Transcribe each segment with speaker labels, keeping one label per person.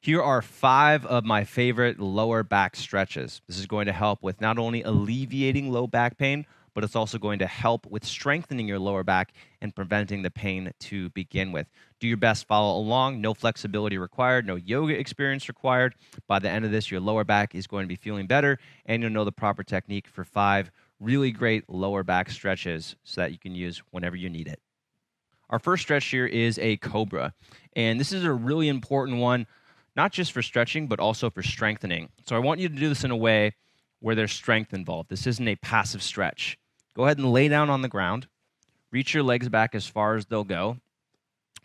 Speaker 1: Here are 5 of my favorite lower back stretches. This is going to help with not only alleviating low back pain, but it's also going to help with strengthening your lower back and preventing the pain to begin with. Do your best, follow along. No flexibility required, no yoga experience required. By the end of this, your lower back is going to be feeling better, and you'll know the proper technique for 5 really great lower back stretches so that you can use whenever you need it. Our first stretch here is a Cobra, and this is a really important one, not just for stretching, but also for strengthening. So I want you to do this in a way where there's strength involved. This isn't a passive stretch. Go ahead and lay down on the ground. Reach your legs back as far as they'll go.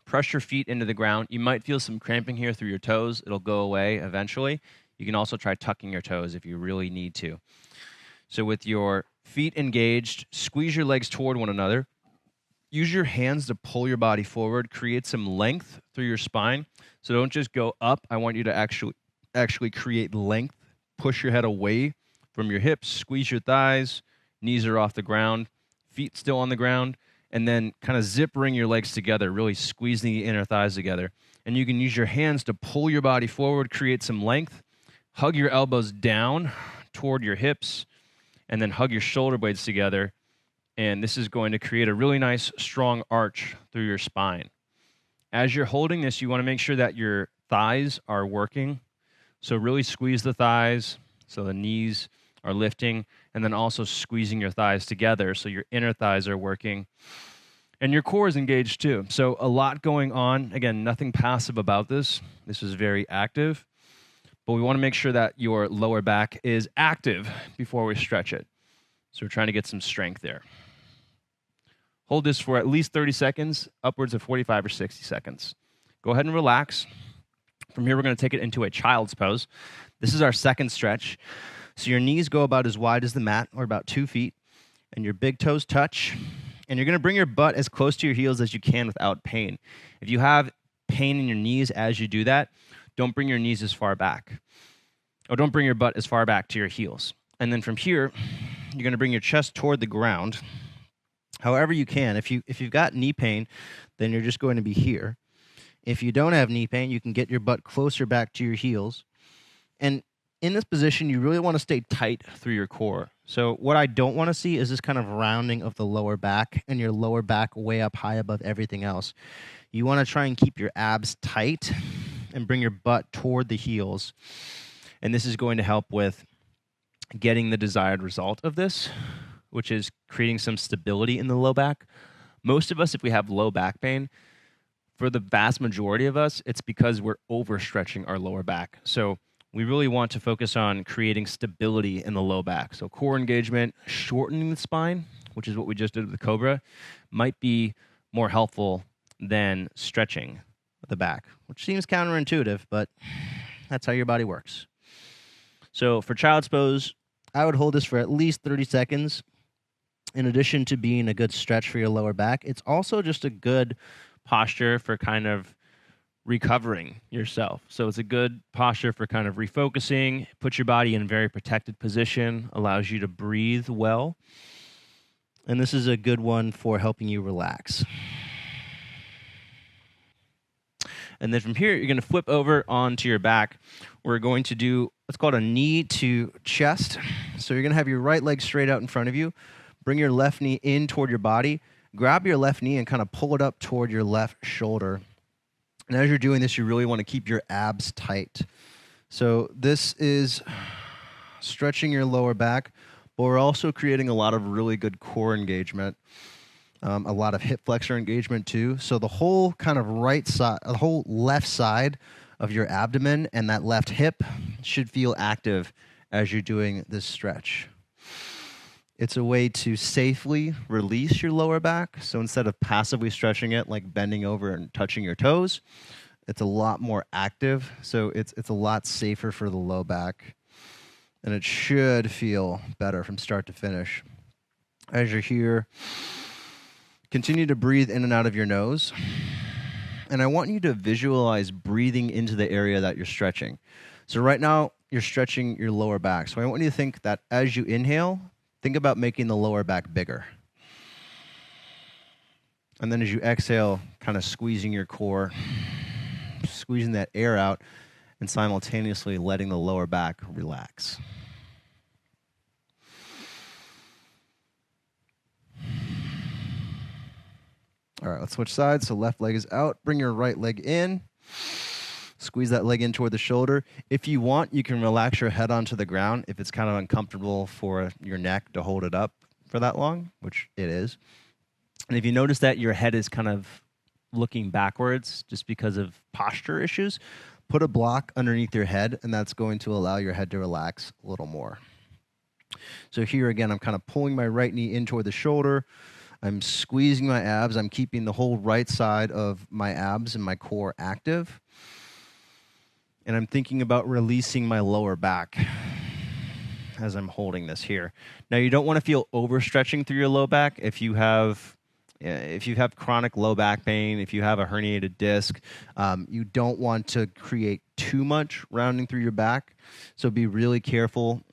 Speaker 1: Press your feet into the ground. You might feel some cramping here through your toes. It'll go away eventually. You can also try tucking your toes if you really need to. So with your feet engaged, squeeze your legs toward one another. Use your hands to pull your body forward. Create some length through your spine. So don't just go up. I want you to actually create length. Push your head away from your hips. Squeeze your thighs. Knees are off the ground. Feet still on the ground. And then kind of zip ring your legs together, really squeezing the inner thighs together. And you can use your hands to pull your body forward, create some length. Hug your elbows down toward your hips. And then hug your shoulder blades together. And this is going to create a really nice, strong arch through your spine. As you're holding this, you want to make sure that your thighs are working. So really squeeze the thighs so the knees are lifting, and then also squeezing your thighs together so your inner thighs are working. And your core is engaged too. So a lot going on. Again, nothing passive about this. This is very active. But we want to make sure that your lower back is active before we stretch it. So we're trying to get some strength there. Hold this for at least 30 seconds, upwards of 45 or 60 seconds. Go ahead and relax. From here, we're going to take it into a child's pose. This is our second stretch. So your knees go about as wide as the mat, or about 2 feet, and your big toes touch. And you're going to bring your butt as close to your heels as you can without pain. If you have pain in your knees as you do that, don't bring your knees as far back. Or don't bring your butt as far back to your heels. And then from here, you're going to bring your chest toward the ground. However you can. If you've got knee pain, then you're just going to be here. If you don't have knee pain, you can get your butt closer back to your heels. And in this position, you really want to stay tight through your core. So what I don't want to see is this kind of rounding of the lower back and your lower back way up high above everything else. You want to try and keep your abs tight and bring your butt toward the heels. And this is going to help with getting the desired result of this, which is creating some stability in the low back. Most of us, if we have low back pain, for the vast majority of us, it's because we're overstretching our lower back. So we really want to focus on creating stability in the low back. So core engagement, shortening the spine, which is what we just did with the Cobra, might be more helpful than stretching the back, which seems counterintuitive, but that's how your body works. So for child's pose, I would hold this for at least 30 seconds. In addition to being a good stretch for your lower back, it's also just a good posture for kind of recovering yourself. So it's a good posture for kind of refocusing, put your body in a very protected position, allows you to breathe well. And this is a good one for helping you relax. And then from here, you're going to flip over onto your back. We're going to do what's called a knee to chest. So you're going to have your right leg straight out in front of you. Bring your left knee in toward your body. Grab your left knee and kind of pull it up toward your left shoulder. And as you're doing this, you really want to keep your abs tight. So this is stretching your lower back, but we're also creating a lot of really good core engagement, a lot of hip flexor engagement too. So the whole kind of right side, the whole left side of your abdomen and that left hip should feel active as you're doing this stretch. It's a way to safely release your lower back. So instead of passively stretching it, like bending over and touching your toes, it's a lot more active. So it's a lot safer for the low back. And it should feel better from start to finish. As you're here, continue to breathe in and out of your nose. And I want you to visualize breathing into the area that you're stretching. So right now, you're stretching your lower back. So I want you to think that as you inhale, think about making the lower back bigger. And then as you exhale, kind of squeezing your core, squeezing that air out. and simultaneously letting the lower back relax. All right, let's switch sides. So left leg is out. Bring your right leg in. Squeeze that leg in toward the shoulder. If you want, you can relax your head onto the ground if it's kind of uncomfortable for your neck to hold it up for that long, which it is. And if you notice that your head is kind of looking backwards just because of posture issues, put a block underneath your head, and that's going to allow your head to relax a little more. So here again, I'm kind of pulling my right knee in toward the shoulder. I'm squeezing my abs. I'm keeping the whole right side of my abs and my core active. And I'm thinking about releasing my lower back as I'm holding this here. Now, you don't want to feel overstretching through your low back. If you have chronic low back pain, if you have a herniated disc, you don't want to create too much rounding through your back. So be really careful.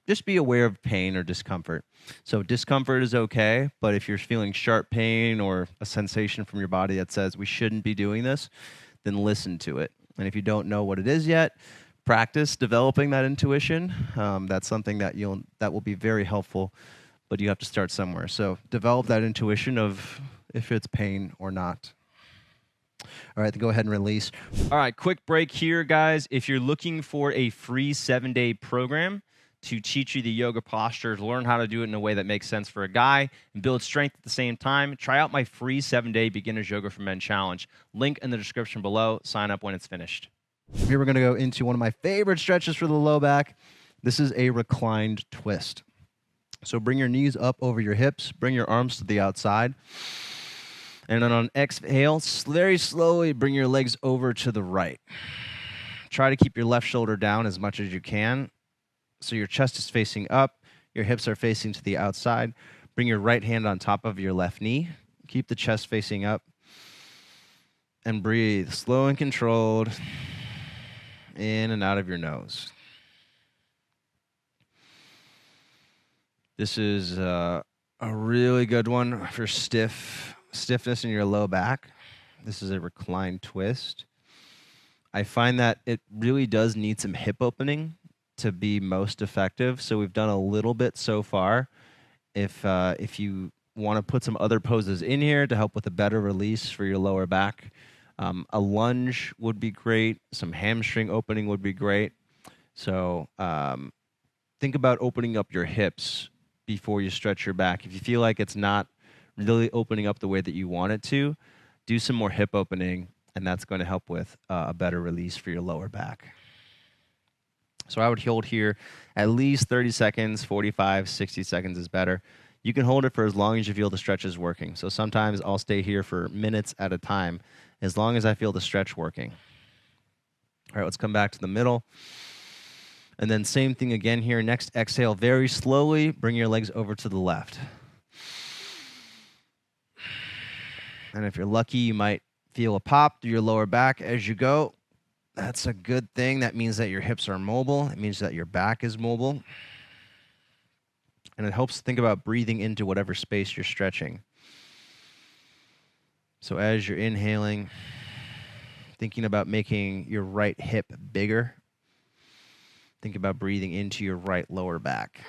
Speaker 1: Just be aware of pain or discomfort. So discomfort is okay, but if you're feeling sharp pain or a sensation from your body that says we shouldn't be doing this, then listen to it. And if you don't know what it is yet, practice developing that intuition. That's something that will be very helpful, but you have to start somewhere. So develop that intuition of if it's pain or not. All right, then go ahead and release. All right, quick break here, guys. If you're looking for a free 7-day program to teach you the yoga postures, learn how to do it in a way that makes sense for a guy, and build strength at the same time, try out my free 7-day Beginner's Yoga for Men Challenge. Link in the description below. Sign up when it's finished. Here we're going to go into one of my favorite stretches for the low back. This is a reclined twist. So bring your knees up over your hips, bring your arms to the outside, and then on exhale, very slowly bring your legs over to the right. Try to keep your left shoulder down as much as you can. So your chest is facing up, your hips are facing to the outside. Bring your right hand on top of your left knee. Keep the chest facing up. And breathe, slow and controlled, in and out of your nose. This is a really good one for stiffness in your low back. This is a reclined twist. I find that it really does need some hip opening to be most effective. So we've done a little bit so far. If you want to put some other poses in here to help with a better release for your lower back, a lunge would be great. Some hamstring opening would be great. So think about opening up your hips before you stretch your back. If you feel like it's not really opening up the way that you want it to, do some more hip opening, and that's going to help with a better release for your lower back. So I would hold here at least 30 seconds, 45, 60 seconds is better. You can hold it for as long as you feel the stretch is working. So sometimes I'll stay here for minutes at a time, as long as I feel the stretch working. All right, let's come back to the middle. And then same thing again here. Next exhale, very slowly, bring your legs over to the left. And if you're lucky, you might feel a pop through your lower back as you go. That's a good thing. That means that your hips are mobile. It means that your back is mobile. And it helps to think about breathing into whatever space you're stretching. So as you're inhaling, thinking about making your right hip bigger. Think about breathing into your right lower back.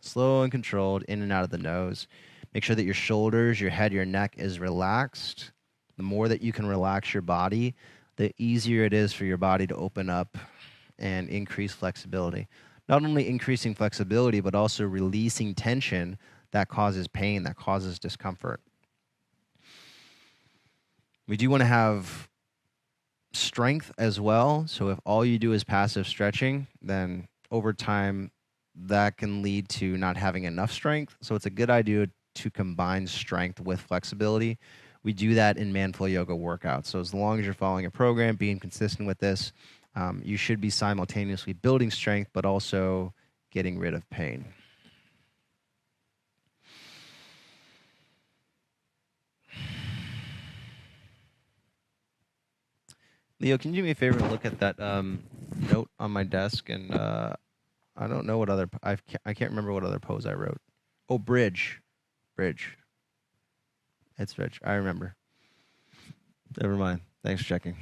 Speaker 1: Slow and controlled, in and out of the nose. Make sure that your shoulders, your head, your neck is relaxed. The more that you can relax your body, the easier it is for your body to open up and increase flexibility. Not only increasing flexibility, but also releasing tension that causes pain, that causes discomfort. We do want to have strength as well. So if all you do is passive stretching, then over time, that can lead to not having enough strength. So it's a good idea to combine strength with flexibility. We do that in Manflow Yoga workouts. So as long as you're following a program, being consistent with this, you should be simultaneously building strength, but also getting rid of pain. Leo, can you do me a favor and look at that note on my desk? And I don't know what other, I can't remember what other pose I wrote. Oh, bridge. Bridge. It's bridge. I remember. Never mind. Thanks for checking.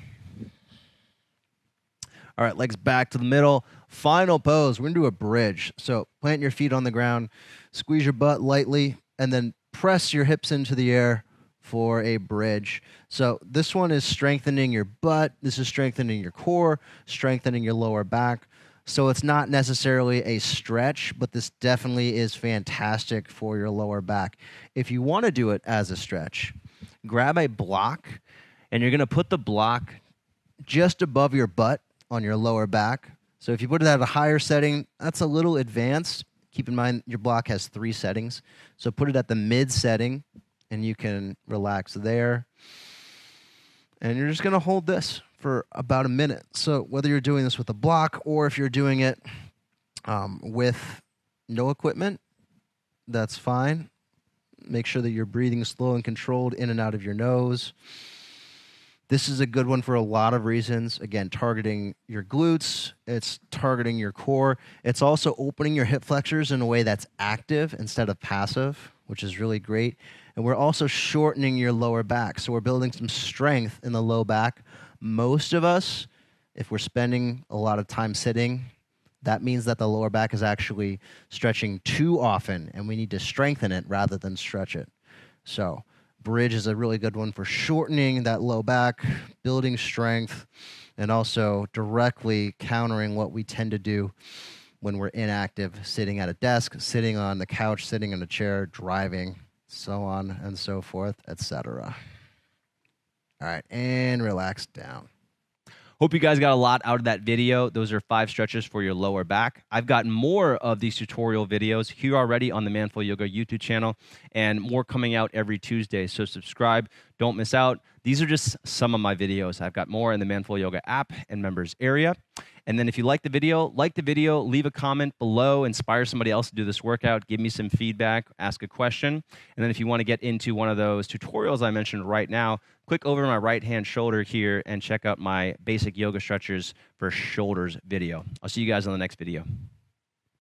Speaker 2: All right, legs back to the middle. Final pose. We're going to do a bridge. So plant your feet on the ground, squeeze your butt lightly, and then press your hips into the air for a bridge. So this one is strengthening your butt. This is strengthening your core, strengthening your lower back. So it's not necessarily a stretch, but this definitely is fantastic for your lower back. If you want to do it as a stretch, grab a block, and you're going to put the block just above your butt on your lower back. So if you put it at a higher setting, that's a little advanced. Keep in mind your block has 3 settings. So put it at the mid setting, and you can relax there. And you're just going to hold this for about a minute. So whether you're doing this with a block or if you're doing it with no equipment, that's fine. Make sure that you're breathing slow and controlled in and out of your nose. This is a good one for a lot of reasons. Again, targeting your glutes. It's targeting your core. It's also opening your hip flexors in a way that's active instead of passive, which is really great. And we're also shortening your lower back. So we're building some strength in the low back. Most of us, if we're spending a lot of time sitting, that means that the lower back is actually stretching too often, and we need to strengthen it rather than stretch it. So bridge is a really good one for shortening that low back, building strength, and also directly countering what we tend to do when we're inactive, sitting at a desk, sitting on the couch, sitting in a chair, driving, so on and so forth, etc. All right, and relax down.
Speaker 1: Hope you guys got a lot out of that video. Those are 5 stretches for your lower back. I've got more of these tutorial videos here already on the Manful Yoga YouTube channel, and more coming out every Tuesday. So subscribe, don't miss out. These are just some of my videos. I've got more in the Manful Yoga app and members area. And then if you like the video, leave a comment below, inspire somebody else to do this workout, give me some feedback, ask a question. And then if you want to get into one of those tutorials I mentioned right now, click over my right-hand shoulder here and check out my basic yoga stretchers for shoulders video. I'll see you guys on the next video.